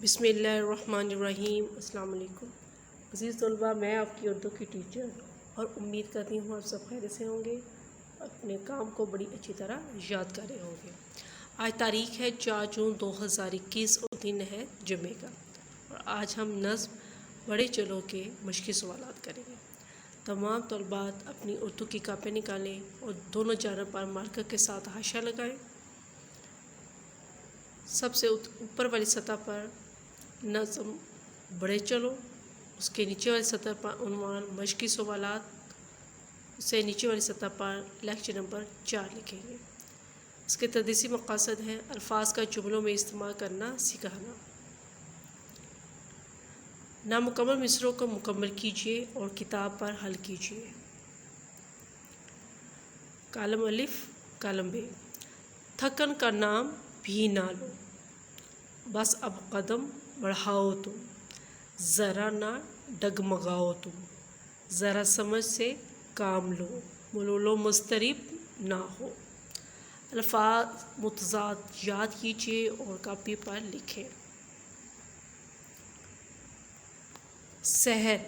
بسم اللہ الرحمن الرحیم۔ السلام علیکم عزیز طلباء، میں آپ کی اردو کی ٹیچر اور امید کرتی ہوں آپ سب خیریت سے ہوں گے، اپنے کام کو بڑی اچھی طرح یاد کر رہے ہوں گے۔ آج تاریخ ہے 4 جون 2021 اور دن ہے جمعے کا، اور آج ہم نظم بڑے چلو کے مشقی سوالات کریں گے۔ تمام طلباء اپنی اردو کی کاپی نکالیں اور دونوں جانب پر مارکر کے ساتھ حاشیہ لگائیں۔ سب سے اوپر والی سطح پر نظم بڑھے چلو، اس کے نیچے والی سطح پر عنوان مشقی سوالات، اس سے نیچے والی سطح پر لیکچر نمبر 4 لکھیں گے۔ اس کے تدریسی مقاصد ہیں الفاظ کا جملوں میں استعمال کرنا سکھانا، نامکمل مصرعوں کو مکمل کیجیے اور کتاب پر حل کیجیے۔ کالم الف کالم ب، تھکن کا نام بھی نہ لو، بس اب قدم بڑھاؤ تم، ذرا نہ ڈگمگاؤ تم، ذرا سمجھ سے کام لو، ملول و مضطرب نہ ہو۔ الفاظ متضاد یاد کیجیے اور کاپی پر لکھیں۔ سحر،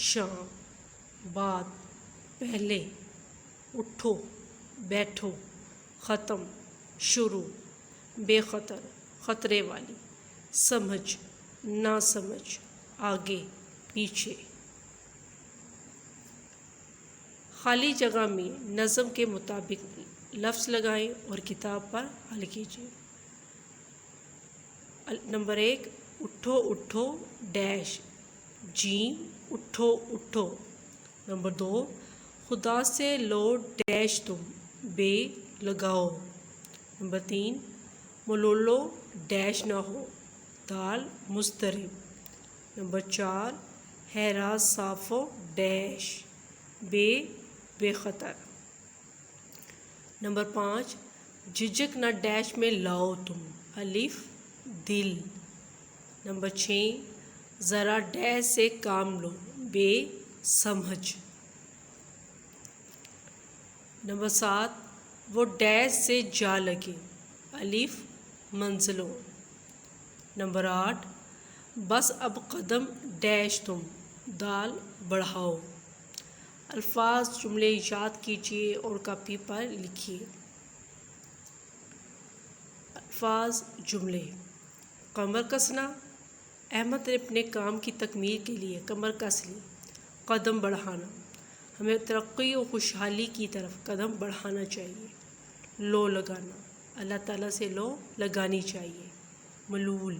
شام، بعد، پہلے، اٹھو، بیٹھو، ختم، شروع، بے خطر، خطرے والی، سمجھ، نہ سمجھ، آگے، پیچھے۔ خالی جگہ میں نظم کے مطابق لفظ لگائیں اور کتاب پر حل کیجیے۔ نمبر 1، اٹھو اٹھو ڈیش، جیم اٹھو اٹھو۔ نمبر 2، خدا سے لو ڈیش تم، بے لگاؤ۔ نمبر 3، ملولو ڈیش نہ ہو، دال مضطرب۔ نمبر 4، ہے راز صاف و ڈیش، بے خطر۔ نمبر 5، جھجک نہ ڈیش میں لاؤ تم، الف دل۔ نمبر 6، ذرا ڈیش سے کام لو، بے سمجھ۔ نمبر 7، وہ ڈیش سے جا لگے، الف منزلوں۔ نمبر 8، بس اب قدم ڈیش تم، دال بڑھاؤ۔ الفاظ جملے یاد کیجیے اور کاپی پر لکھیے۔ الفاظ جملے: کمر کسنا، احمد نے اپنے کام کی تکمیل کے لیے کمر کس لی۔ قدم بڑھانا، ہمیں ترقی و خوشحالی کی طرف قدم بڑھانا چاہیے۔ لو لگانا، اللہ تعالیٰ سے لو لگانی چاہیے۔ ملول،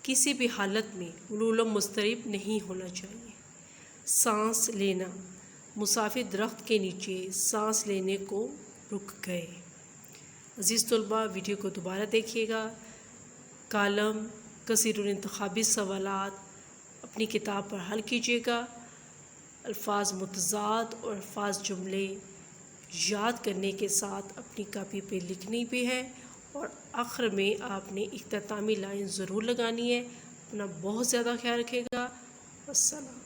کسی بھی حالت میں ملول و مضطرب نہیں ہونا چاہیے۔ سانس لینا، مسافر درخت کے نیچے سانس لینے کو رک گئے۔ عزیز طلباء، ویڈیو کو دوبارہ دیکھیے گا۔ کالم کثیر الانتخابی سوالات اپنی کتاب پر حل کیجیے گا۔ الفاظ متضاد اور الفاظ جملے یاد کرنے کے ساتھ اپنی کاپی پہ لکھنی بھی ہے، اور آخر میں آپ نے اختتامی لائن ضرور لگانی ہے۔ اپنا بہت زیادہ خیال رکھے گا۔ السلام۔